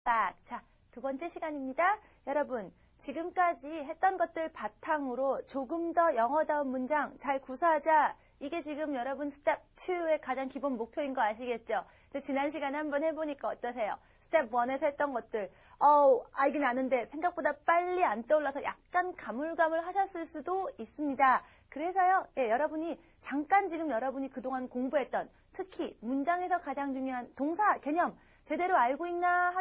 back. 자, 두 번째 시간입니다. 여러분, 지금까지 했던 것들 바탕으로 조금 더 영어다운 문장 잘 구사하자. 이게 지금 여러분 스텝 2의 가장 기본 목표인 거 아시겠죠? 근데 지난 시간에 한번 해보니까 어떠세요? 스텝 1에서 했던 것들, 알긴 아는데 생각보다 빨리 안 떠올라서 약간 가물가물 하셨을 수도 있습니다. 그래서요, 여러분이 잠깐 지금 여러분이 그동안 공부했던 특히 문장에서 가장 중요한 동사 개념 제대로 알고 있나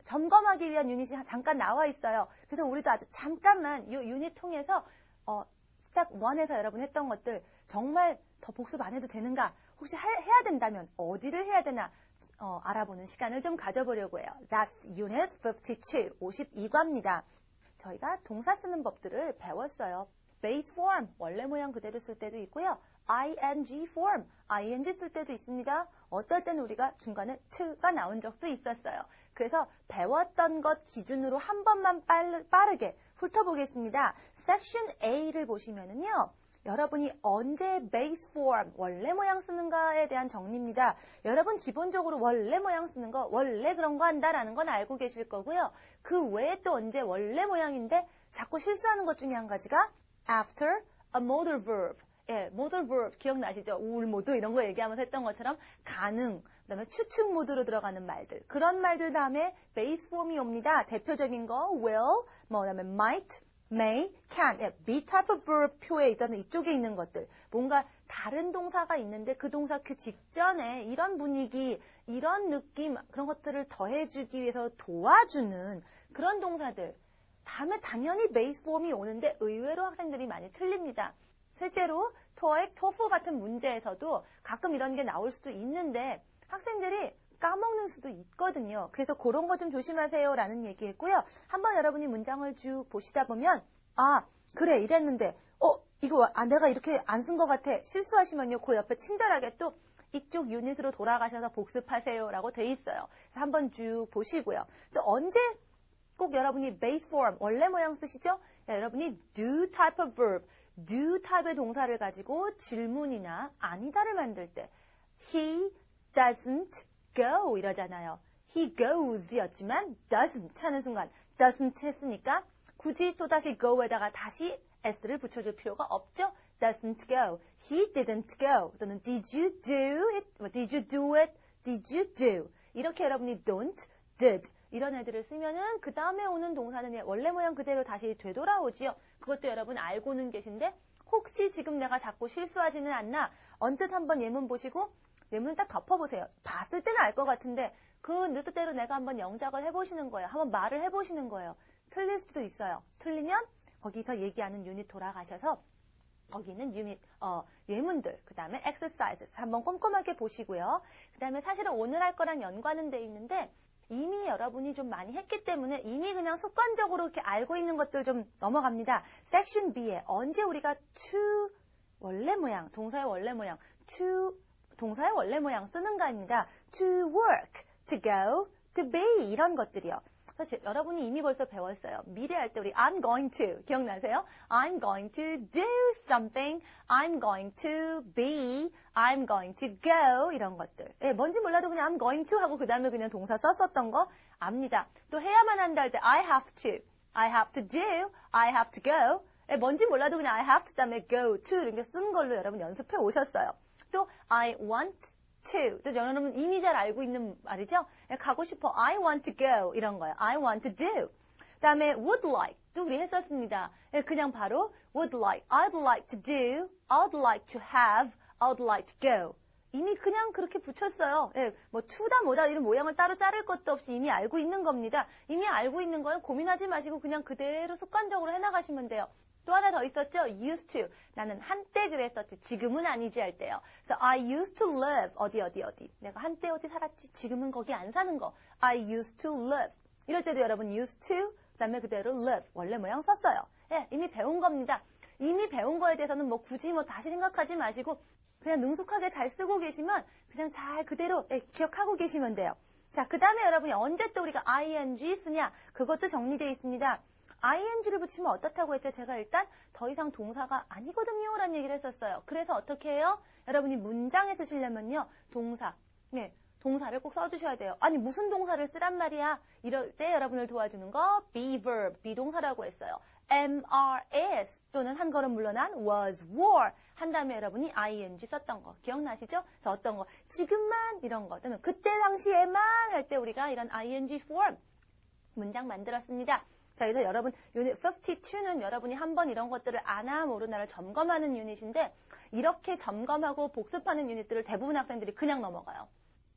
점검하기 위한 유닛이 잠깐 나와 있어요. 그래서 우리도 아주 잠깐만 이 유닛 통해서 스텝 1에서 여러분 했던 것들 정말 더 복습 안 해도 되는가? 혹시 해야 된다면 어디를 해야 되나? 알아보는 시간을 좀 가져보려고 해요. That's Unit 52, 52과입니다. 저희가 동사 쓰는 법들을 배웠어요. Base form, 원래 모양 그대로 쓸 때도 있고요. ing form, ing 쓸 때도 있습니다. 어떨 때는 우리가 중간에 to가 나온 적도 있었어요. 그래서 배웠던 것 기준으로 한 번만 빠르게 훑어보겠습니다. Section A를 보시면은요. 여러분이 언제 base form, 원래 모양 쓰는가에 대한 정리입니다. 여러분 기본적으로 원래 모양 쓰는 거, 원래 그런 거 한다라는 건 알고 계실 거고요. 그 외에 또 언제 원래 모양인데 자꾸 실수하는 것 중에 한 가지가 after a modal verb. modal verb 기억나시죠? 우울 모드 이런 거 얘기하면서 했던 것처럼 가능, 그다음에 추측 모드로 들어가는 말들. 그런 말들 다음에 base form이 옵니다. 대표적인 거 will, 그다음에 might, may, can, B type of verb 표에 있다는 이쪽에 있는 것들. 뭔가 다른 동사가 있는데 그 동사 그 직전에 이런 분위기, 이런 느낌, 그런 것들을 더해주기 위해서 도와주는 그런 동사들. 다음에 당연히 base form이 오는데 의외로 학생들이 많이 틀립니다. 실제로 TOEIC, TOEFL 같은 문제에서도 가끔 이런 게 나올 수도 있는데 학생들이 까먹는 수도 있거든요. 그래서 그런 거 좀 조심하세요 라는 얘기했고요. 한번 여러분이 문장을 쭉 보시다 보면 그래 이랬는데 이거 내가 이렇게 안 쓴 것 같아 실수하시면요. 그 옆에 친절하게 또 이쪽 유닛으로 돌아가셔서 복습하세요 라고 돼 있어요. 그래서 한번 쭉 보시고요. 또 언제 꼭 여러분이 base form, 원래 모양 쓰시죠? 여러분이 do type of verb, do type의 동사를 가지고 질문이나 아니다를 만들 때 he doesn't go 이러잖아요. He goes 였지만 doesn't 하는 순간 doesn't 했으니까 굳이 또다시 go에다가 다시 s를 붙여줄 필요가 없죠. doesn't go. He didn't go. 또는 did you do it? Did you do it? Did you do? 이렇게 여러분이 don't, did 이런 애들을 쓰면은 그 다음에 오는 동사는 원래 모양 그대로 다시 되돌아오지요. 그것도 여러분 알고는 계신데 혹시 지금 내가 자꾸 실수하지는 않나? 언뜻 한번 예문 보시고 예문을 딱 덮어보세요. 봤을 때는 알 것 같은데 그 뜻대로 내가 한번 영작을 해보시는 거예요. 한번 말을 해보시는 거예요. 틀릴 수도 있어요. 틀리면 거기서 얘기하는 유닛 돌아가셔서 거기 있는 유닛 예문들 그 다음에 exercises 한번 꼼꼼하게 보시고요. 그 다음에 사실은 오늘 할 거랑 연관은 돼 있는데 이미 여러분이 좀 많이 했기 때문에 이미 그냥 습관적으로 이렇게 알고 있는 것들 좀 넘어갑니다. Section B에 언제 우리가 to 원래 모양, 동사의 원래 모양, to 동사의 원래 모양 쓰는가입니다. To work, to go, to be 이런 것들이요. 사실 여러분이 이미 벌써 배웠어요. 미래 할 때 우리 I'm going to 기억나세요? I'm going to do something. I'm going to be. I'm going to go 이런 것들. 뭔지 몰라도 그냥 I'm going to 하고 그 다음에 그냥 동사 썼었던 거 압니다. 또 해야만 한다 할 때 I have to. I have to do. I have to go. 뭔지 몰라도 그냥 I have to 다음에 go to 이렇게 쓴 걸로 여러분 연습해 오셨어요. 또 I want to. 또 여러분 이미 잘 알고 있는 말이죠. 가고 싶어. I want to go. 이런 거예요. I want to do. 그다음에 would like. 또 우리 했었습니다. 그냥 바로 would like. I'd like to do. I'd like to have. I'd like to go. 이미 그냥 그렇게 붙였어요. 뭐 to다 뭐다 이런 모양을 따로 자를 것도 없이 이미 알고 있는 겁니다. 이미 알고 있는 거는 고민하지 마시고 그냥 그대로 습관적으로 해나가시면 돼요. 또 하나 더 있었죠? used to. 나는 한때 그랬었지. 지금은 아니지 할 때요. 그래서 I used to live. 어디. 내가 한때 어디 살았지. 지금은 거기 안 사는 거. I used to live. 이럴 때도 여러분 used to, 그 다음에 그대로 live. 원래 모양 썼어요. 이미 배운 겁니다. 이미 배운 거에 대해서는 뭐 굳이 다시 생각하지 마시고 그냥 능숙하게 잘 쓰고 계시면 그냥 잘 그대로 기억하고 계시면 돼요. 자, 그 다음에 여러분이 언제 또 우리가 ing 쓰냐. 그것도 정리되어 있습니다. ing를 붙이면 어떻다고 했죠? 제가 일단 더 이상 동사가 아니거든요 라는 얘기를 했었어요. 그래서 어떻게 해요? 여러분이 문장에 쓰시려면요. 동사 동사를 꼭 써주셔야 돼요. 아니 무슨 동사를 쓰란 말이야? 이럴 때 여러분을 도와주는 거 be verb, 비동사라고 했어요. MRS 또는 한 걸음 물러난 was, were 한 다음에 여러분이 ing 썼던 거 기억나시죠? 그래서 어떤 거 지금만 이런 거 또는 그때 당시에만 할 때 우리가 이런 ing form 문장 만들었습니다. 자, 그래서 여러분 유닛 52는 여러분이 한번 이런 것들을 아나 모르나를 점검하는 유닛인데 이렇게 점검하고 복습하는 유닛들을 대부분 학생들이 그냥 넘어가요.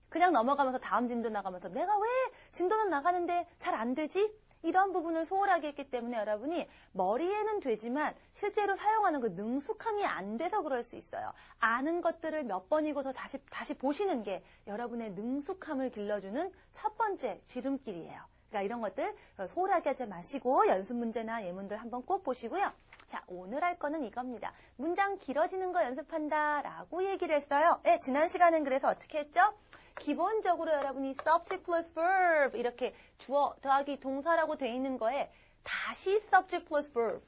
그냥 넘어가면서 다음 진도 나가면서 내가 왜 진도는 나가는데 잘 안 되지? 이런 부분을 소홀하게 했기 때문에 여러분이 머리에는 되지만 실제로 사용하는 그 능숙함이 안 돼서 그럴 수 있어요. 아는 것들을 몇 번이고서 다시 보시는 게 여러분의 능숙함을 길러주는 첫 번째 지름길이에요. 그러니까 이런 것들 소홀하게 하지 마시고 연습 문제나 예문들 한번 꼭 보시고요. 자, 오늘 할 거는 이겁니다. 문장 길어지는 거 연습한다 라고 얘기를 했어요. 네, 지난 시간엔 그래서 어떻게 했죠? 기본적으로 여러분이 subject plus verb 이렇게 주어 더하기 동사라고 돼 있는 거에 다시 subject plus verb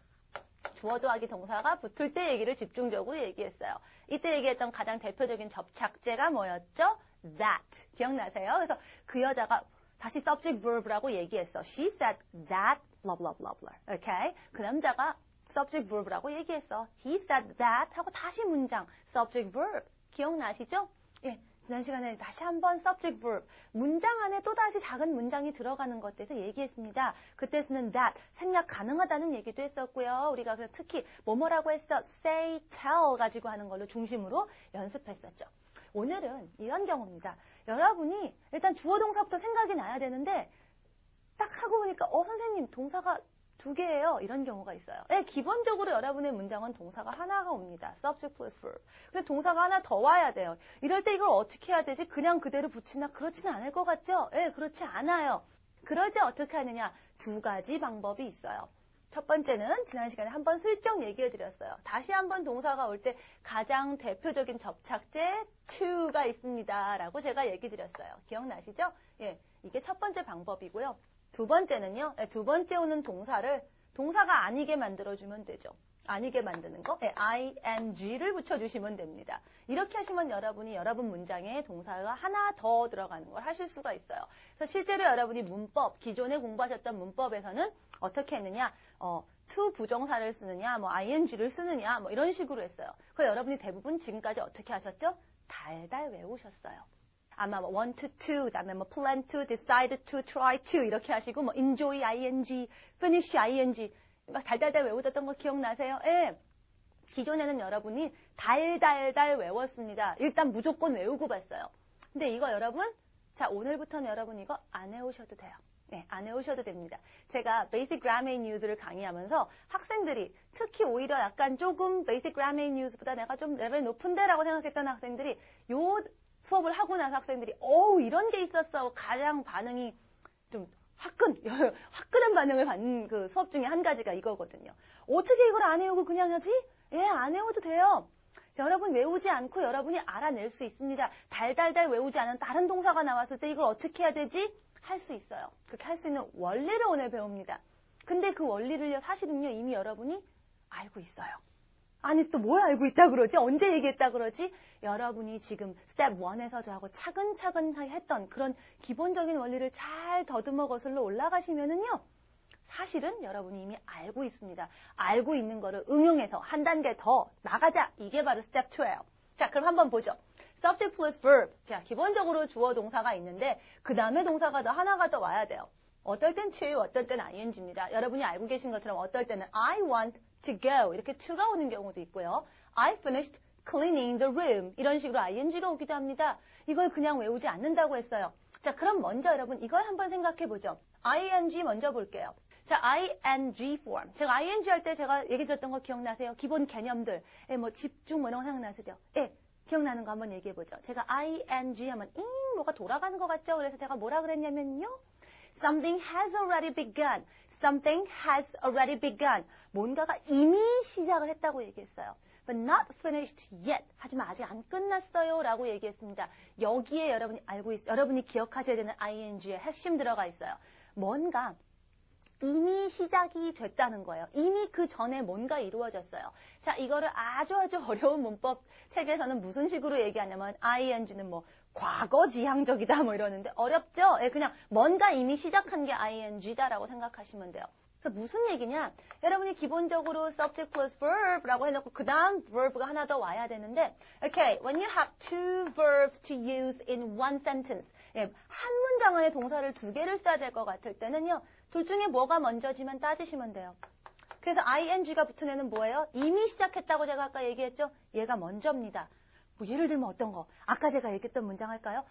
주어 더하기 동사가 붙을 때 얘기를 집중적으로 얘기했어요. 이때 얘기했던 가장 대표적인 접착제가 뭐였죠? that. 기억나세요? 그래서 그 여자가 다시 subject verb라고 얘기했어. She said that blah blah blah blah. Okay? 그 남자가 subject verb라고 얘기했어. He said that 하고 다시 문장 subject verb. 기억나시죠? 예. 지난 시간에 다시 한번 subject verb, 문장 안에 또다시 작은 문장이 들어가는 것에 대해서 얘기했습니다. 그때 쓰는 that, 생략 가능하다는 얘기도 했었고요. 우리가 그래서 특히 뭐뭐라고 했어? say, tell 가지고 하는 걸로 중심으로 연습했었죠. 오늘은 이런 경우입니다. 여러분이 일단 주어 동사부터 생각이 나야 되는데 딱 하고 보니까 선생님 동사가 2개예요. 이런 경우가 있어요. 네, 기본적으로 여러분의 문장은 동사가 하나가 옵니다. subject plus verb. 근데 동사가 하나 더 와야 돼요. 이럴 때 이걸 어떻게 해야 되지? 그냥 그대로 붙이나? 그렇지는 않을 것 같죠? 네, 그렇지 않아요. 그럴 때 어떻게 하느냐? 2가지 방법이 있어요. 첫 번째는 지난 시간에 한번 슬쩍 얘기해 드렸어요. 다시 한번 동사가 올 때 가장 대표적인 접착제 to가 있습니다. 라고 제가 얘기 드렸어요. 기억나시죠? 예, 이게 첫 번째 방법이고요. 두 번째는요. 두 번째 오는 동사가 아니게 만들어주면 되죠. 아니게 만드는 거. ing를 붙여주시면 됩니다. 이렇게 하시면 여러분이 여러분 문장에 동사가 하나 더 들어가는 걸 하실 수가 있어요. 그래서 실제로 여러분이 문법, 기존에 공부하셨던 문법에서는 어떻게 했느냐, to 부정사를 쓰느냐, 뭐 ing를 쓰느냐, 뭐 이런 식으로 했어요. 그래서 여러분이 대부분 지금까지 어떻게 하셨죠? 달달 외우셨어요. 아마 뭐 want to, 그다음에 뭐 plan to, decide to, try to 이렇게 하시고 뭐 enjoy ing, finish ing 막 달달달 외우셨던 거 기억나세요? 예. 기존에는 여러분이 달달달 외웠습니다. 일단 무조건 외우고 봤어요. 근데 이거 여러분, 자 오늘부터는 여러분 이거 안 외우셔도 돼요. 네, 안 외우셔도 됩니다. 제가 Basic Grammar in Use를 강의하면서 학생들이 특히 오히려 약간 조금 Basic Grammar in Use보다 내가 좀 레벨 높은데라고 생각했던 학생들이 요 수업을 하고 나서 학생들이 이런 게 있었어. 가장 반응이 좀 화끈한 반응을 받는 그 수업 중에 한 가지가 이거거든요. 어떻게 이걸 안 외우고 그냥 하지? 예, 안 외워도 돼요. 자, 여러분 외우지 않고 여러분이 알아낼 수 있습니다. 달달달 외우지 않은 다른 동사가 나왔을 때 이걸 어떻게 해야 되지? 할 수 있어요. 그렇게 할 수 있는 원리를 오늘 배웁니다. 근데 그 원리를요, 사실은요, 이미 여러분이 알고 있어요. 아니 또 뭘 알고 있다 그러지? 언제 얘기했다 그러지? 여러분이 지금 스텝 1에서 저하고 차근차근 했던 그런 기본적인 원리를 잘 더듬어 거슬러 올라가시면은요. 사실은 여러분이 이미 알고 있습니다. 알고 있는 거를 응용해서 한 단계 더 나가자. 이게 바로 스텝 2예요. 자, 그럼 한번 보죠. subject plus verb. 자, 기본적으로 주어 동사가 있는데 그 다음에 동사가 하나가 더 와야 돼요. 어떨 땐 to, 어떨 땐 ing입니다. 여러분이 알고 계신 것처럼 어떨 때는 I want to go 이렇게 to가 오는 경우도 있고요. I finished cleaning the room 이런 식으로 ing가 오기도 합니다. 이걸 그냥 외우지 않는다고 했어요. 자, 그럼 먼저 여러분 이걸 한번 생각해 보죠. ing 먼저 볼게요. 자, ing form. 제가 ing 할 때 제가 얘기 드렸던 거 기억나세요? 기본 개념들. 뭐 집중 뭐 이런 거 생각나시죠? 예. 기억나는 거 한번 얘기해 보죠. 제가 ing 하면 뭐가 돌아가는 것 같죠? 그래서 제가 뭐라 그랬냐면요. Something has already begun. Something has already begun. 뭔가가 이미 시작을 했다고 얘기했어요. But not finished yet. 하지만 아직 안 끝났어요. 라고 얘기했습니다. 여기에 여러분이 기억하셔야 되는 ing의 핵심 들어가 있어요. 뭔가 이미 시작이 됐다는 거예요. 이미 그 전에 뭔가 이루어졌어요. 자, 이거를 아주 어려운 문법 책에서는 무슨 식으로 얘기하냐면 ing는 뭐 과거지향적이다 뭐 이러는데 어렵죠? 예, 그냥 뭔가 이미 시작한 게 ing다라고 생각하시면 돼요. 그래서 무슨 얘기냐? 여러분이 기본적으로 subject plus verb라고 해놓고 그 다음 verb가 하나 더 와야 되는데 okay, when you have two verbs to use in one sentence 예, 한 문장 안에 동사를 두 개를 써야 될 것 같을 때는요. 둘 중에 뭐가 먼저지만 따지시면 돼요. 그래서 ing가 붙은 애는 뭐예요? 이미 시작했다고 제가 아까 얘기했죠? 얘가 먼저입니다. 뭐 예를 들면 어떤 거? 아까 제가 얘기했던 문장 할까요?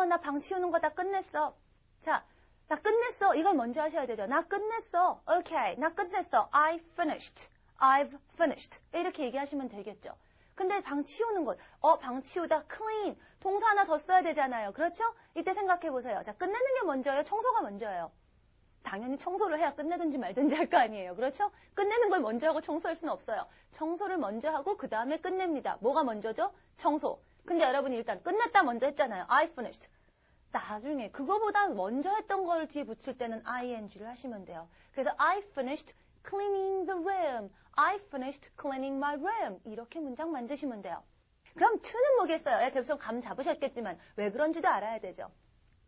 나 방 치우는 거 다 끝냈어. 자, 나 끝냈어. 이걸 먼저 하셔야 되죠. 나 끝냈어. Okay, 나 끝냈어. I finished. I've finished. 이렇게 얘기하시면 되겠죠. 근데 방 치우는 것. 방 치우다 clean. 동사 하나 더 써야 되잖아요. 그렇죠? 이때 생각해 보세요. 자, 끝내는 게 먼저예요? 청소가 먼저예요? 당연히 청소를 해야 끝내든지 말든지 할 거 아니에요. 그렇죠? 끝내는 걸 먼저 하고 청소할 수는 없어요. 청소를 먼저 하고 그 다음에 끝냅니다. 뭐가 먼저죠? 청소. 근데 여러분이 일단 끝냈다 먼저 했잖아요. I finished. 나중에 그거보다 먼저 했던 걸 뒤에 붙일 때는 ing를 하시면 돼요. 그래서 I finished cleaning the room. I finished cleaning my room. 이렇게 문장 만드시면 돼요. 그럼 to는 뭐겠어요? 대부분 감 잡으셨겠지만 왜 그런지도 알아야 되죠.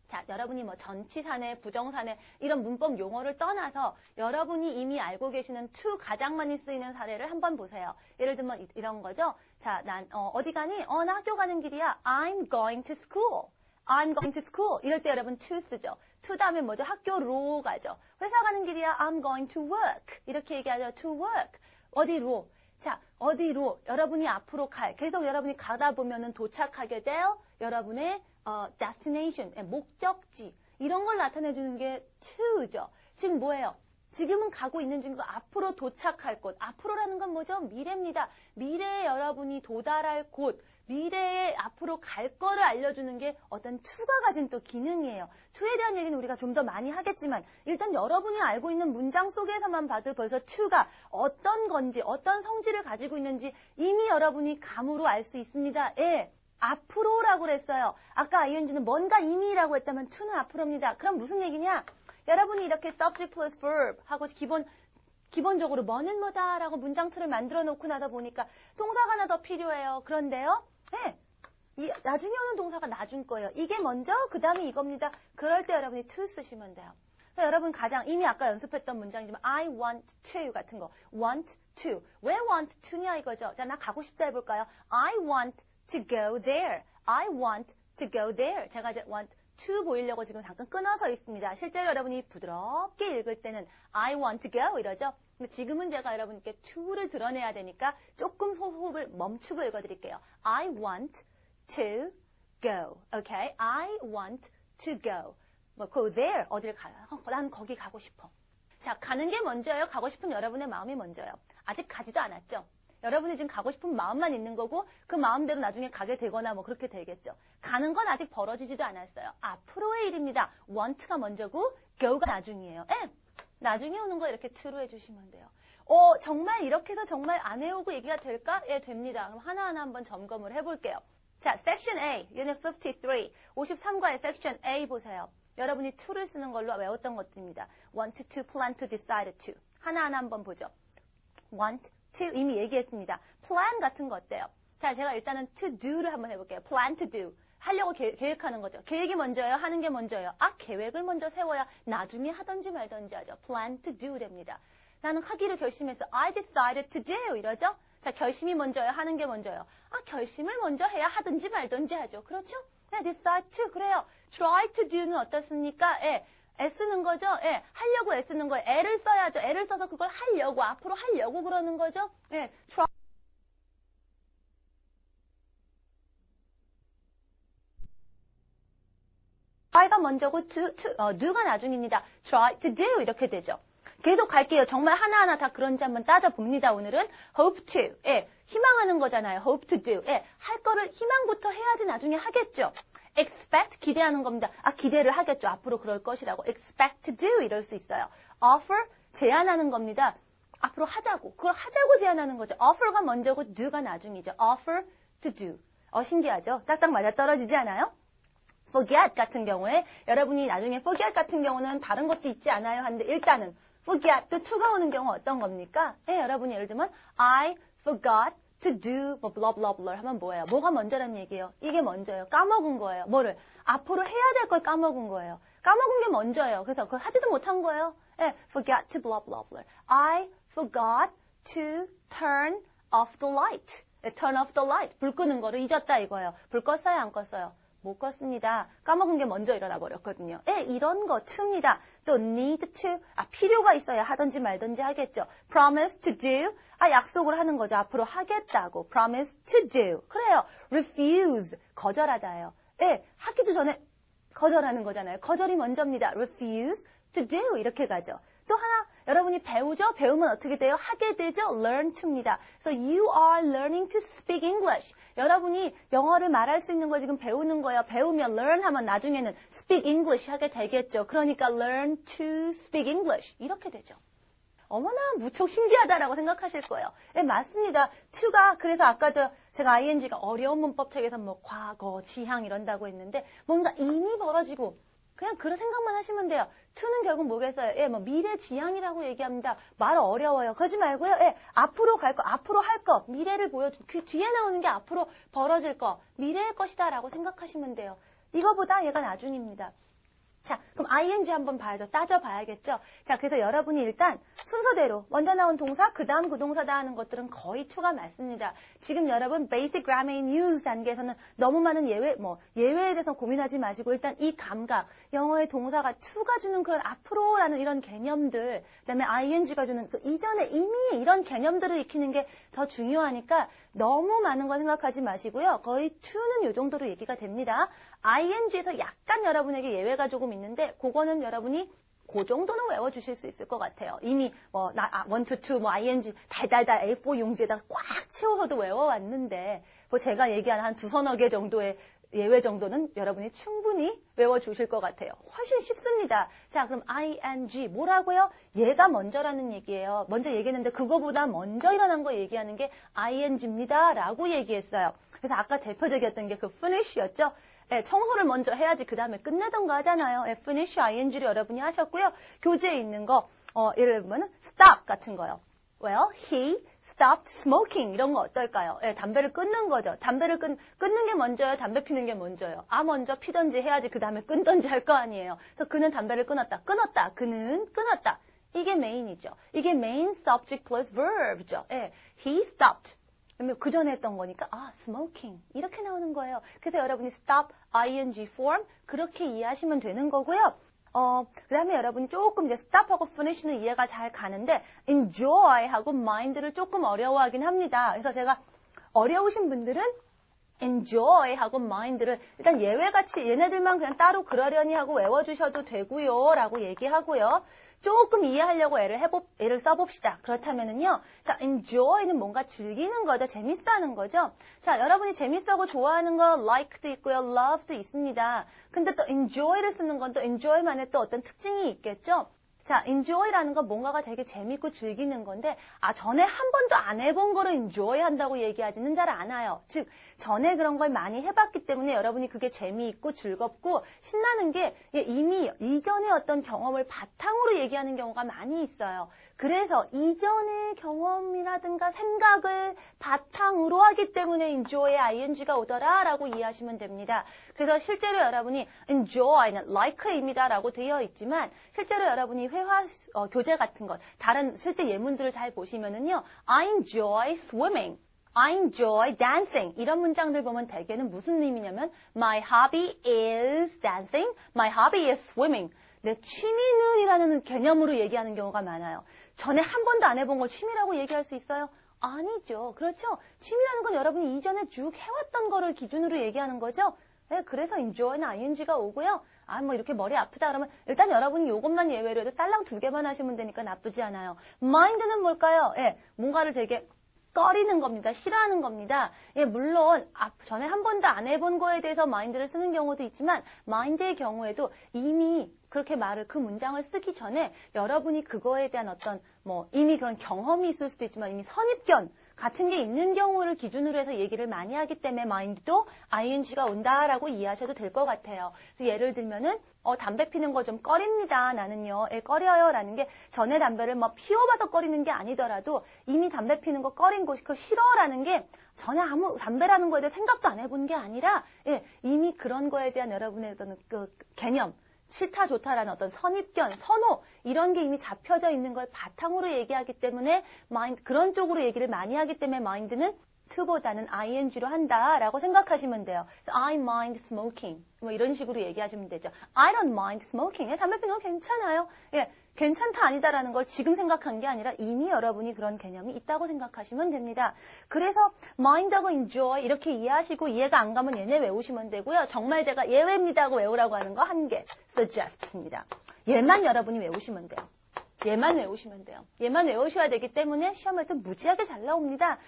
자, 여러분이 뭐 전치사네, 부정사네 이런 문법 용어를 떠나서 여러분이 이미 알고 계시는 to 가장 많이 쓰이는 사례를 한번 보세요. 예를 들면 이런 거죠. 자, 난 어디 가니? 나 학교 가는 길이야. I'm going to school. I'm going to school. 이럴 때 여러분 to 쓰죠. to 다음에 뭐죠? 학교로 가죠. 회사 가는 길이야. I'm going to work. 이렇게 얘기하죠. to work. 어디로? 자, 어디로? 여러분이 앞으로 계속 여러분이 가다 보면은 도착하게 돼요. 여러분의 destination, 목적지. 이런 걸 나타내주는 게 to죠. 지금 뭐예요? 지금은 가고 있는 중이고 앞으로 도착할 곳. 앞으로라는 건 뭐죠? 미래입니다. 미래에 여러분이 도달할 곳. 미래에 앞으로 갈 거를 알려주는 게 어떤 to가 가진 또 기능이에요. to에 대한 얘기는 우리가 좀 더 많이 하겠지만 일단 여러분이 알고 있는 문장 속에서만 봐도 벌써 to가 어떤 건지 어떤 성질을 가지고 있는지 이미 여러분이 감으로 알 수 있습니다. 예. 앞으로라고 그랬어요. 아까 ing는 뭔가 이미라고 했다면 to는 앞으로입니다. 그럼 무슨 얘기냐? 여러분이 이렇게 subject plus verb 하고 기본적으로 뭐는 뭐다라고 문장 틀을 만들어 놓고 나다 보니까 동사가 하나 더 필요해요. 그런데요. 네. 나중에 오는 동사가 나중 거예요. 이게 먼저 그 다음에 이겁니다. 그럴 때 여러분이 to 쓰시면 돼요. 여러분 가장 이미 아까 연습했던 문장이지만 I want to 같은 거. want to. 왜 want to냐 이거죠. 자, 나 가고 싶다 해볼까요? I want to go there. I want to go there. 제가 이제 want to 보이려고 지금 잠깐 끊어서 있습니다. 실제로 여러분이 부드럽게 읽을 때는 I want to go 이러죠. 근데 지금은 제가 여러분께 to를 드러내야 되니까 조금 호흡을 멈추고 읽어드릴게요. I want to go. Okay? I want to go. 뭐 go there. 어딜 가요? 난 거기 가고 싶어. 자, 가는 게 먼저예요? 가고 싶은 여러분의 마음이 먼저예요? 아직 가지도 않았죠? 여러분이 지금 가고 싶은 마음만 있는 거고 그 마음대로 나중에 가게 되거나 뭐 그렇게 되겠죠. 가는 건 아직 벌어지지도 않았어요. 앞으로의 일입니다. want가 먼저고 go가 나중이에요. 예. 나중에 오는 거 이렇게 to로 해주시면 돼요. 정말 이렇게 해서 정말 안 해오고 얘기가 될까? 예, 됩니다. 그럼 하나하나 한번 점검을 해볼게요. 자, section A, unit 53, 53과의 section A 보세요. 여러분이 to를 쓰는 걸로 외웠던 것들입니다. want to, plan to, decide to. 하나하나 한번 보죠. want to 이미 얘기했습니다. plan 같은 거 어때요? 자, 제가 일단은 to do를 한번 해볼게요. plan to do. 하려고 계획하는 거죠. 계획이 먼저예요? 하는 게 먼저예요? 계획을 먼저 세워야 나중에 하든지 말든지 하죠. plan to do 됩니다. 나는 하기를 결심했어. I decided to do 이러죠? 자, 결심이 먼저예요? 하는 게 먼저예요? 결심을 먼저 해야 하든지 말든지 하죠. 그렇죠? 네, decide to 그래요. try to do는 어떻습니까? 예. 애쓰는 거죠? 예, 하려고 애쓰는 거예요. 애를 써야죠. 애를 써서 그걸 하려고, 앞으로 하려고 그러는 거죠? 예, try. try가 먼저고 do가 나중입니다. try to do 이렇게 되죠. 계속 갈게요. 정말 하나하나 다 그런지 한번 따져봅니다. 오늘은 hope to, 예, 희망하는 거잖아요. hope to do, 예, 할 거를 희망부터 해야지 나중에 하겠죠. expect, 기대하는 겁니다. 기대를 하겠죠. 앞으로 그럴 것이라고. expect to do 이럴 수 있어요. offer, 제안하는 겁니다. 앞으로 하자고. 그걸 하자고 제안하는 거죠. offer가 먼저고 do가 나중이죠. offer to do. 신기하죠? 딱딱 맞아떨어지지 않아요? forget 같은 경우에 여러분이 나중에 forget 같은 경우는 다른 것도 있지 않아요? 하는데 일단은 forget 또 to가 오는 경우 어떤 겁니까? 예, 여러분이 예를 들면 I forgot to do, 뭐, blah, blah, blah 하면 뭐예요? 뭐가 먼저란 얘기예요? 이게 먼저예요. 까먹은 거예요. 뭐를? 앞으로 해야 될 걸 까먹은 거예요. 까먹은 게 먼저예요. 그래서 그걸 하지도 못한 거예요. 예, forgot to blah, blah, blah. I forgot to turn off the light. 예, turn off the light. 불 끄는 거를 잊었다 이거예요. 불 껐어요? 안 껐어요? 못 껐습니다. 까먹은 게 먼저 일어나 버렸거든요. 예, 이런 거 to입니다. 또 need to, 필요가 있어야 하든지 말든지 하겠죠. promise to do, 약속을 하는 거죠. 앞으로 하겠다고. promise to do. 그래요. refuse, 거절하다예요. 예, 하기도 전에 거절하는 거잖아요. 거절이 먼저입니다. refuse to do 이렇게 가죠. 또 하나 여러분이 배우죠? 배우면 어떻게 돼요? 하게 되죠? learn to입니다. 그래서 you are learning to speak English. 여러분이 영어를 말할 수 있는 거 지금 배우는 거예요. 배우면 learn 하면 나중에는 speak English 하게 되겠죠. 그러니까 learn to speak English 이렇게 되죠. 어머나 무척 신기하다라고 생각하실 거예요. 네, 맞습니다. to가 그래서 아까도 제가 ing가 어려운 문법책에서 뭐 과거, 지향 이런다고 했는데 뭔가 이미 벌어지고 그냥 그런 생각만 하시면 돼요. to는 결국 뭐겠어요? 예, 뭐 미래 지향이라고 얘기합니다. 말 어려워요. 그러지 말고요. 예, 앞으로 갈 거, 앞으로 할 거, 미래를 보여준 그 뒤에 나오는 게 앞으로 벌어질 거, 미래의 것이다라고 생각하시면 돼요. 이거보다 얘가 나중입니다. 자, 그럼 ing 한번 봐야죠. 따져봐야겠죠. 자, 그래서 여러분이 일단 순서대로 먼저 나온 동사, 그 다음 그 동사다 하는 것들은 거의 to가 맞습니다. 지금 여러분 basic grammar in use 단계에서는 너무 많은 예외에 대해서 고민하지 마시고 일단 이 감각, 영어의 동사가 to가 주는 그런 앞으로라는 이런 개념들, 그다음에 ing가 주는 그 이전에 이미 이런 개념들을 익히는 게 더 중요하니까 너무 많은 거 생각하지 마시고요. 거의 to는 이 정도로 얘기가 됩니다. ing에서 약간 여러분에게 예외가 조금 있는데 그거는 여러분이 그 정도는 외워주실 수 있을 것 같아요. 이미 1 to 2, ing 달달달 A4 용지에다가 꽉 채워서도 외워왔는데 제가 얘기한 한 두서너 개 정도의 예외 정도는 여러분이 충분히 외워주실 것 같아요. 훨씬 쉽습니다. 자, 그럼 ing 뭐라고요? 얘가 먼저라는 얘기예요. 먼저 얘기했는데 그거보다 먼저 일어난 거 얘기하는 게 ing입니다. 라고 얘기했어요. 그래서 아까 대표적이었던 게 그 finish였죠. 예, 청소를 먼저 해야지 그 다음에 끝내던가 하잖아요. 예, finish ing를 여러분이 하셨고요. 교재에 있는 거 예를 들면 stop 같은 거요. Well, he stopped smoking 이런 거 어떨까요? 예, 담배를 끊는 거죠. 담배를 끊는 게 먼저요? 담배 피는 게 먼저요? 먼저 피던지 해야지 그 다음에 끊던지 할 거 아니에요. 그래서 그는 담배를 끊었다. 그는 끊었다. 이게 메인이죠. 이게 main subject plus verb죠. 예, he stopped. 그 전에 했던 거니까 smoking 이렇게 나오는 거예요. 그래서 여러분이 stop ing form 그렇게 이해하시면 되는 거고요. 그 다음에 여러분이 조금 이제 stop하고 finish는 이해가 잘 가는데 enjoy하고 mind를 조금 어려워하긴 합니다. 그래서 제가 어려우신 분들은 enjoy하고 mind를 일단 예외같이 얘네들만 그냥 따로 그러려니 하고 외워주셔도 되고요 라고 얘기하고요. 조금 이해하려고 애를 써봅시다. 그렇다면은요, 자, enjoy는 뭔가 즐기는 거죠. 재밌어 하는 거죠. 자, 여러분이 재밌어하고 좋아하는 거 like도 있고요, love도 있습니다. 근데 또 enjoy를 쓰는 건 또 enjoy만의 또 어떤 특징이 있겠죠. 자, enjoy라는 건 뭔가가 되게 재밌고 즐기는 건데, 전에 한 번도 안 해본 거를 enjoy 한다고 얘기하지는 잘 않아요. 즉, 전에 그런 걸 많이 해봤기 때문에 여러분이 그게 재미있고 즐겁고 신나는 게 이미 이전의 어떤 경험을 바탕으로 얘기하는 경우가 많이 있어요. 그래서 이전의 경험이라든가 생각을 바탕으로 하기 때문에 enjoy에 ing가 오더라 라고 이해하시면 됩니다. 그래서 실제로 여러분이 enjoy는 like입니다 라고 되어 있지만 실제로 여러분이 회화 교재 같은 것 다른 실제 예문들을 잘 보시면은요 I enjoy swimming, I enjoy dancing 이런 문장들 보면 대개는 무슨 의미냐면 my hobby is dancing, my hobby is swimming 내 취미는 이라는 개념으로 얘기하는 경우가 많아요. 전에 한 번도 안 해본 걸 취미라고 얘기할 수 있어요? 아니죠. 그렇죠? 취미라는 건 여러분이 이전에 쭉 해왔던 거를 기준으로 얘기하는 거죠? 네, 그래서 enjoy는 ing가 오고요. 뭐 이렇게 머리 아프다 그러면 일단 여러분이 이것만 예외로 해도 딸랑 2개만 하시면 되니까 나쁘지 않아요. mind는 뭘까요? 예, 뭔가를 되게 꺼리는 겁니다. 싫어하는 겁니다. 예, 물론 전에 한 번도 안 해본 거에 대해서 mind를 쓰는 경우도 있지만 mind의 경우에도 이미 그렇게 그 문장을 쓰기 전에 여러분이 그거에 대한 어떤 이미 그런 경험이 있을 수도 있지만 이미 선입견 같은 게 있는 경우를 기준으로 해서 얘기를 많이 하기 때문에 mind도 ing가 온다라고 이해하셔도 될 것 같아요. 그래서 예를 들면은 담배 피는 거 좀 꺼립니다. 나는요. 꺼려요. 라는 게 전에 담배를 막 피워봐서 꺼리는 게 아니더라도 이미 담배 피는 거 꺼린 거 싫어라는 게 전혀 아무 담배라는 거에 대해 생각도 안 해본 게 아니라 이미 그런 거에 대한 여러분의 어떤 그 개념 싫다 좋다라는 어떤 선입견, 선호 이런 게 이미 잡혀져 있는 걸 바탕으로 얘기하기 때문에 마인드 그런 쪽으로 얘기를 많이 하기 때문에 마인드는 to보다는 ing로 한다라고 생각하시면 돼요. 그래서 I mind smoking 뭐 이런 식으로 얘기하시면 되죠. I don't mind smoking. 담배 피는 거 괜찮아요. 괜찮다 아니다라는 걸 지금 생각한 게 아니라 이미 여러분이 그런 개념이 있다고 생각하시면 됩니다. 그래서 mind하고 enjoy 이렇게 이해하시고 이해가 안 가면 얘네 외우시면 되고요. 정말 제가 예외입니다 하고 외우라고 하는 거 한 개 suggest입니다. 얘만 여러분이 외우시면 돼요. 얘만 외우시면 돼요. 얘만 외우셔야 되기 때문에 시험할 때 무지하게 잘 나옵니다.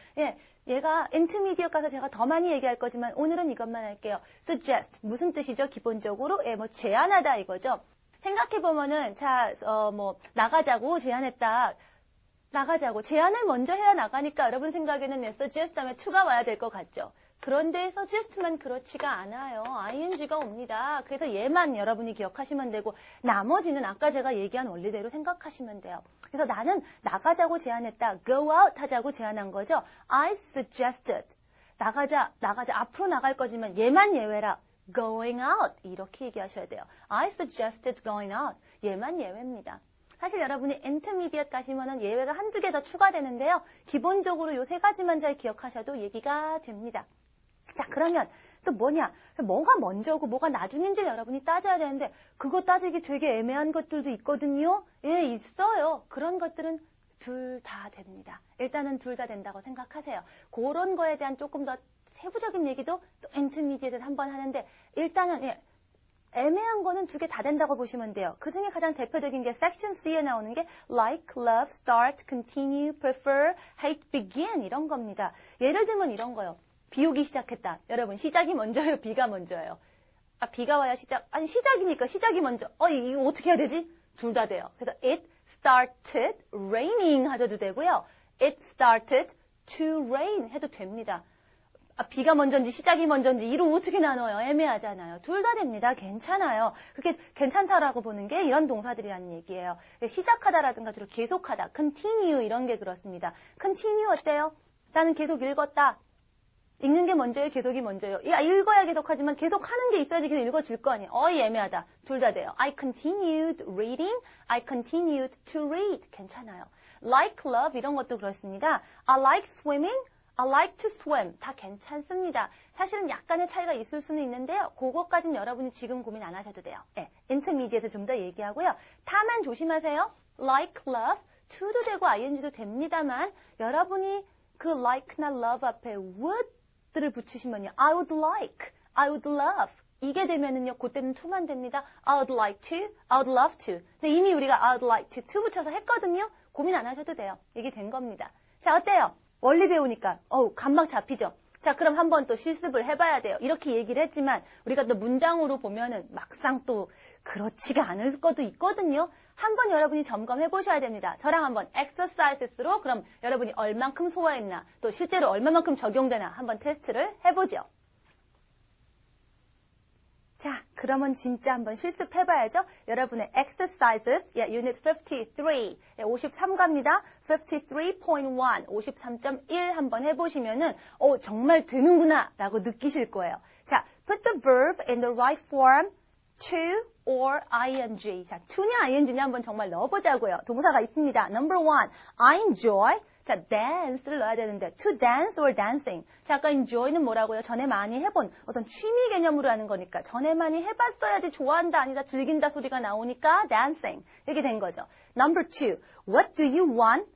얘가 intermediate 가서 제가 더 많이 얘기할 거지만 오늘은 이것만 할게요. suggest 무슨 뜻이죠? 기본적으로 뭐 제안하다 이거죠. 생각해보면은, 나가자고 제안했다. 나가자고. 제안을 먼저 해야 나가니까 여러분 생각에는 suggest 다음에 to가 와야 될 것 같죠. 그런데 suggest만 그렇지가 않아요. ing가 옵니다. 그래서 얘만 여러분이 기억하시면 되고, 나머지는 아까 제가 얘기한 원리대로 생각하시면 돼요. 그래서 나는 나가자고 제안했다. go out 하자고 제안한 거죠. I suggested. 나가자. 앞으로 나갈 거지만 얘만 예외라. going out 이렇게 얘기하셔야 돼요. I suggested going out. 얘만 예외입니다. 사실 여러분이 intermediate 가시면은 예외가 한두 개 더 추가되는데요. 기본적으로 요 세 가지만 잘 기억하셔도 얘기가 됩니다. 자, 그러면 또 뭐가 먼저고 뭐가 나중인지 여러분이 따져야 되는데 그거 따지기 되게 애매한 것들도 있거든요. 있어요. 그런 것들은 둘 다 됩니다. 일단은 둘 다 된다고 생각하세요. 그런 거에 대한 조금 더 세부적인 얘기도 또 intermediate를 한번 하는데 일단은 애매한 거는 두 개 다 된다고 보시면 돼요. 그 중에 가장 대표적인 게 section C에 나오는 게 like, love, start, continue, prefer, hate, begin 이런 겁니다. 예를 들면 이런 거요. 비 오기 시작했다. 여러분 시작이 먼저예요? 비가 먼저예요? 비가 와야 시작이니까 시작이 먼저. 이거 어떻게 해야 되지? 둘 다 돼요. 그래서 it started raining 하셔도 되고요. it started to rain 해도 됩니다. 비가 먼저인지 시작이 먼저인지 이로 어떻게 나눠요? 애매하잖아요. 둘 다 됩니다. 괜찮아요. 그게 괜찮다라고 보는 게 이런 동사들이라는 얘기예요. 시작하다라든가 주로 계속하다, continue 이런 게 그렇습니다. continue 어때요? 나는 계속 읽었다. 읽는 게 먼저예요? 계속이 먼저예요? 읽어야 계속하지만 계속 하는 게 있어야지 계속 읽어질 거 아니에요? 애매하다. 둘 다 돼요. I continued reading. I continued to read. 괜찮아요. Like, love 이런 것도 그렇습니다. I like swimming. I like to swim. 다 괜찮습니다. 사실은 약간의 차이가 있을 수는 있는데요. 그것까지는 여러분이 지금 고민 안 하셔도 돼요. intermediate 좀 더 얘기하고요. 다만 조심하세요. like, love, to도 되고 ing도 됩니다만 여러분이 그 like나 love 앞에 would를 붙이시면요. I would like, I would love. 이게 되면은요, 그때는 to만 됩니다. I would like to, I would love to. 근데 이미 우리가 I would like to 붙여서 했거든요. 고민 안 하셔도 돼요. 이게 된 겁니다. 자, 어때요? 원리 배우니까 감막 잡히죠. 자, 그럼 한번 또 실습을 해봐야 돼요. 이렇게 얘기를 했지만 우리가 또 문장으로 보면은 막상 또 그렇지가 않을 것도 있거든요. 한번 여러분이 점검해 보셔야 됩니다. 저랑 한번 exercises로 그럼 여러분이 얼만큼 소화했나 또 실제로 얼마만큼 적용되나 한번 테스트를 해보죠. 자, 그러면 진짜 한번 실습해봐야죠. 여러분의 exercises, unit 53, 53가입니다. 53.1, 53.1 한번 해보시면은, 정말 되는구나, 라고 느끼실 거예요. 자, put the verb in the right form, to or ing. 자, to냐 ing냐 한번 정말 넣어보자고요. 동사가 있습니다. Number 1, I enjoy. 자, dance를 넣어야 되는데 to dance or dancing. 자, 아까 enjoy는 뭐라고요? 전에 많이 해본 어떤 취미 개념으로 하는 거니까 전에 많이 해봤어야지 좋아한다 아니다 즐긴다 소리가 나오니까 dancing. 이렇게 된 거죠. Number 2, what do you want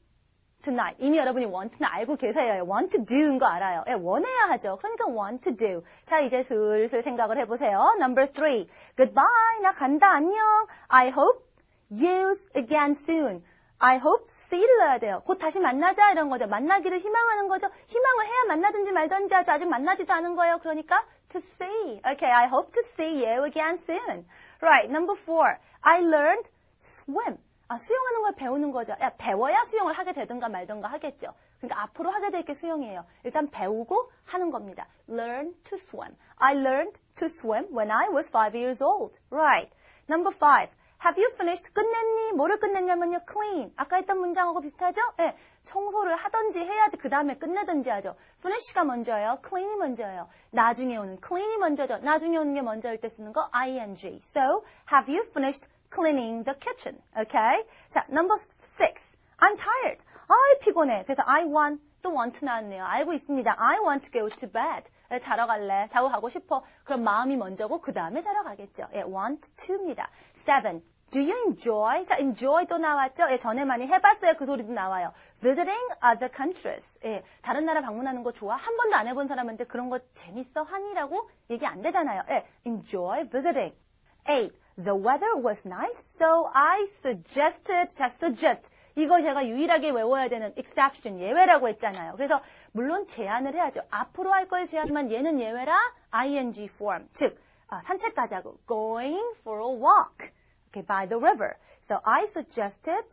tonight? 이미 여러분이 want는 알고 계세요. want to do인 거 알아요. 원해야 하죠. 그러니까 want to do. 자, 이제 슬슬 생각을 해보세요. Number 3, goodbye. 나 간다. 안녕. I hope you again soon. I hope see를 넣어야 돼요. 곧 다시 만나자 이런 거죠. 만나기를 희망하는 거죠. 희망을 해야 만나든지 말든지 하죠. 아직 만나지도 않은 거예요. 그러니까 to see. Okay, I hope to see you again soon. Right, number 4. I learned swim. 수영하는 걸 배우는 거죠. 배워야 수영을 하게 되든가 말든가 하겠죠. 그러니까 앞으로 하게 될 게 수영이에요. 일단 배우고 하는 겁니다. Learn to swim. I learned to swim when I was 5 years old. Right. Number 5. Have you finished? 끝냈니? 뭐를 끝냈냐면요. Clean. 아까 했던 문장하고 비슷하죠? 네. 청소를 하든지 해야지 그 다음에 끝내든지 하죠. finish가 먼저예요. clean이 먼저예요. 나중에 오는 clean이 먼저죠. 나중에 오는 게 먼저일 때 쓰는 거 ing. So, have you finished cleaning the kitchen? Okay? 자, number 6. I'm tired. 아이, 피곤해. 그래서 I want, 또 want 나왔네요. 알고 있습니다. I want to go to bed. 자러 갈래. 자고 가고 싶어. 그럼 마음이 먼저고 그 다음에 자러 가겠죠. 예, want to입니다. 7. Do you enjoy? 자, enjoy 또 나왔죠? 예, 전에 많이 해봤어요. 그 소리도 나와요. Visiting other countries. 예, 다른 나라 방문하는 거 좋아? 한 번도 안 해본 사람한테 그런 거 재밌어? 하니라고 얘기 안 되잖아요. 예, enjoy visiting. 8. The weather was nice, so I suggested. 자, suggest. 이거 제가 유일하게 외워야 되는 exception, 예외라고 했잖아요. 그래서 물론 제안을 해야죠. 앞으로 할 걸 제안만 얘는 예외라 ing form. 즉, 산책 가자고. Going for a walk. Okay, by the river. So I suggested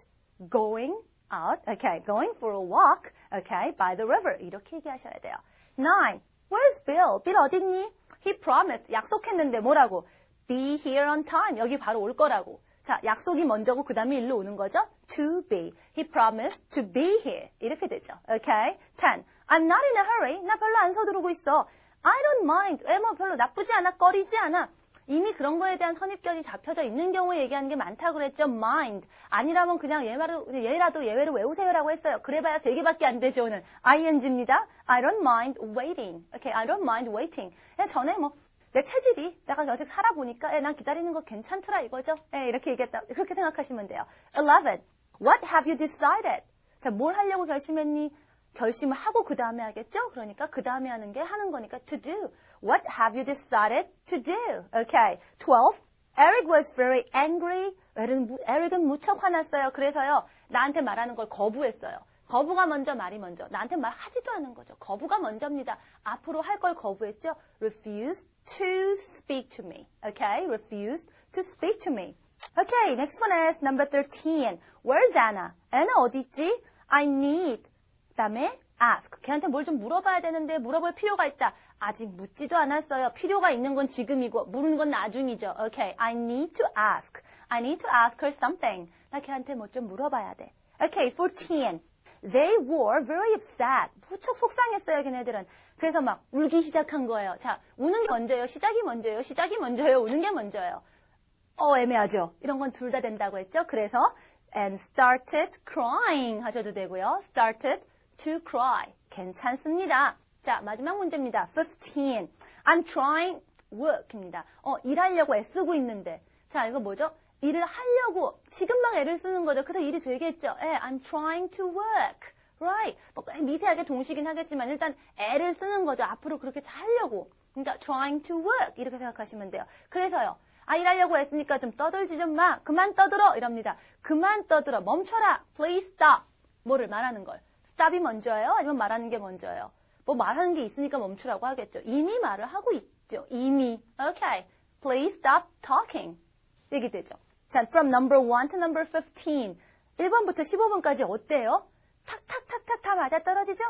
going out. Okay, going for a walk. Okay, by the river. 이렇게 얘기하셔야 돼요. 9. Where's Bill? Bill 어딨니? He promised. 약속했는데 뭐라고? Be here on time. 여기 바로 올 거라고. 자, 약속이 먼저고 그 다음에 일로 오는 거죠. To be. He promised to be here. 이렇게 되죠. Okay? 10. I'm not in a hurry. 나 별로 안 서두르고 있어. I don't mind. 뭐 별로 나쁘지 않아. 꺼리지 않아. 이미 그런 거에 대한 선입견이 잡혀져 있는 경우에 얘기하는 게 많다고 그랬죠. mind. 아니라면 그냥 얘라도 예외로 외우세요라고 했어요. 그래봐야 3개밖에 안 되죠. 오늘 ing입니다. I don't mind waiting. Okay, I don't mind waiting. 전에 내 체질이 내가 어제 살아보니까 난 기다리는 거 괜찮더라 이거죠. 이렇게 얘기했다. 그렇게 생각하시면 돼요. 11. What have you decided? 자, 뭘 하려고 결심했니? 결심을 하고 그 다음에 하겠죠? 그러니까 그 다음에 하는 게 하는 거니까 to do. What have you decided to do? Okay. 12. Eric was very angry. 에릭은 무척 화났어요. 그래서요. 나한테 말하는 걸 거부했어요. 거부가 먼저 말이 먼저. 나한테 말하지도 않은 거죠. 거부가 먼저입니다. 앞으로 할 걸 거부했죠. Refused to speak to me. Okay? Refused to speak to me. Okay, next one is number 13. Where's Anna? Anna 어디 있지? I need. 그다음에 ask. 걔한테 뭘 좀 물어봐야 되는데 물어볼 필요가 있다. 아직 묻지도 않았어요. 필요가 있는 건 지금이고 물은 건 나중이죠. Okay, I need to ask. I need to ask her something. 나 걔한테 뭐 좀 물어봐야 돼. Okay, 14. They were very upset. 무척 속상했어요, 걔네들은. 그래서 막 울기 시작한 거예요. 자, 우는 게 먼저예요? 시작이 먼저예요? 시작이 먼저예요? 우는 게 먼저예요? 애매하죠. 이런 건 둘 다 된다고 했죠. 그래서 and started crying 하셔도 되고요. started to cry. 괜찮습니다. 자, 마지막 문제입니다. 15. I'm trying work입니다. 일하려고 애쓰고 있는데. 자, 이거 뭐죠? 일을 하려고 지금 막 애를 쓰는 거죠. 그래서 일이 되겠죠. I'm trying to work. Right. 미세하게 동시긴 하겠지만 일단 애를 쓰는 거죠. 앞으로 그렇게 잘 하려고. 그러니까 trying to work 이렇게 생각하시면 돼요. 그래서요. 일하려고 애쓰니까 좀 떠들지 좀 마. 그만 떠들어 이럽니다. 그만 떠들어. 멈춰라. Please stop. 뭐를 말하는 걸. stop이 먼저예요? 아니면 말하는 게 먼저예요? 뭐 말하는 게 있으니까 멈추라고 하겠죠. 이미 말을 하고 있죠. 이미. Okay. Please stop talking. 이게 되죠. 자, from number 1 to number 15. 1번부터 15번까지 어때요? 탁탁탁탁 다 맞아떨어지죠?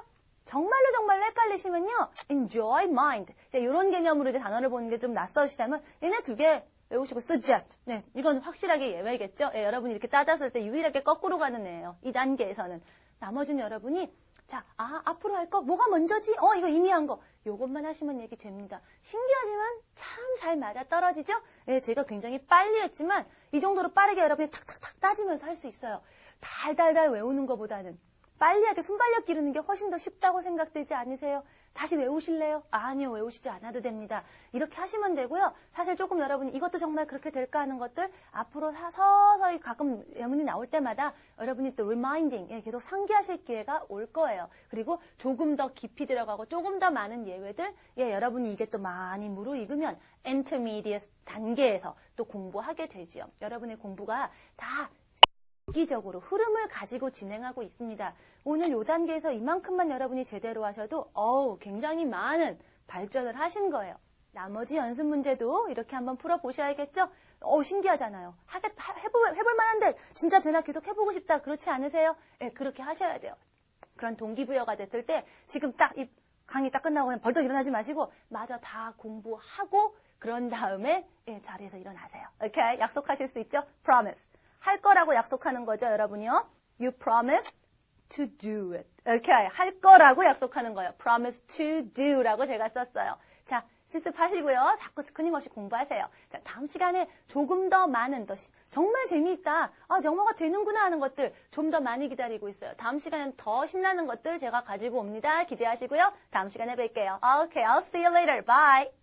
정말로 헷갈리시면요. enjoy mind. 자, 이런 개념으로 이제 단어를 보는 게 좀 낯서시다면 얘네 2개 외우시고 suggest. 네, 이건 확실하게 예외겠죠? 여러분이 이렇게 따졌을 때 유일하게 거꾸로 가는 애예요. 이 단계에서는. 나머지는 여러분이 자, 앞으로 할 거 뭐가 먼저지? 이거 이미 한 거. 요것만 하시면 얘기 됩니다. 신기하지만 참 잘 맞아떨어지죠? 제가 굉장히 빨리 했지만 이 정도로 빠르게 여러분이 탁탁탁 따지면서 할 수 있어요. 달달달 외우는 것보다는 빨리 하게 순발력 기르는 게 훨씬 더 쉽다고 생각되지 않으세요? 다시 외우실래요? 아니요, 외우시지 않아도 됩니다. 이렇게 하시면 되고요. 사실 조금 여러분이 이것도 정말 그렇게 될까 하는 것들 앞으로 서서히 가끔 예문이 나올 때마다 여러분이 또 reminding, 계속 상기하실 기회가 올 거예요. 그리고 조금 더 깊이 들어가고 조금 더 많은 예외들, 여러분이 이게 또 많이 무르익으면 intermediate 단계에서 또 공부하게 되지요. 여러분의 공부가 다 주기적으로 흐름을 가지고 진행하고 있습니다. 오늘 요 단계에서 이만큼만 여러분이 제대로 하셔도 굉장히 많은 발전을 하신 거예요. 나머지 연습 문제도 이렇게 한번 풀어보셔야겠죠? 신기하잖아요. 해볼 만한데 진짜 되나 계속 해보고 싶다. 그렇지 않으세요? 그렇게 하셔야 돼요. 그런 동기부여가 됐을 때 지금 딱 이 강의 딱 끝나고 그냥 벌떡 일어나지 마시고 마저 다 공부하고 그런 다음에 자리에서 일어나세요. 오케이? 약속하실 수 있죠? promise. 할 거라고 약속하는 거죠, 여러분이요. You promise to do it. 오케이? 할 거라고 약속하는 거예요. promise to do라고 제가 썼어요. 자, 실습하시고요. 자꾸 끊임없이 공부하세요. 자, 다음 시간에 조금 더 많은, 정말 재미있다. 영어가 되는구나 하는 것들 좀 더 많이 기다리고 있어요. 다음 시간엔 더 신나는 것들 제가 가지고 옵니다. 기대하시고요. 다음 시간에 뵐게요. Okay, I'll see you later. Bye.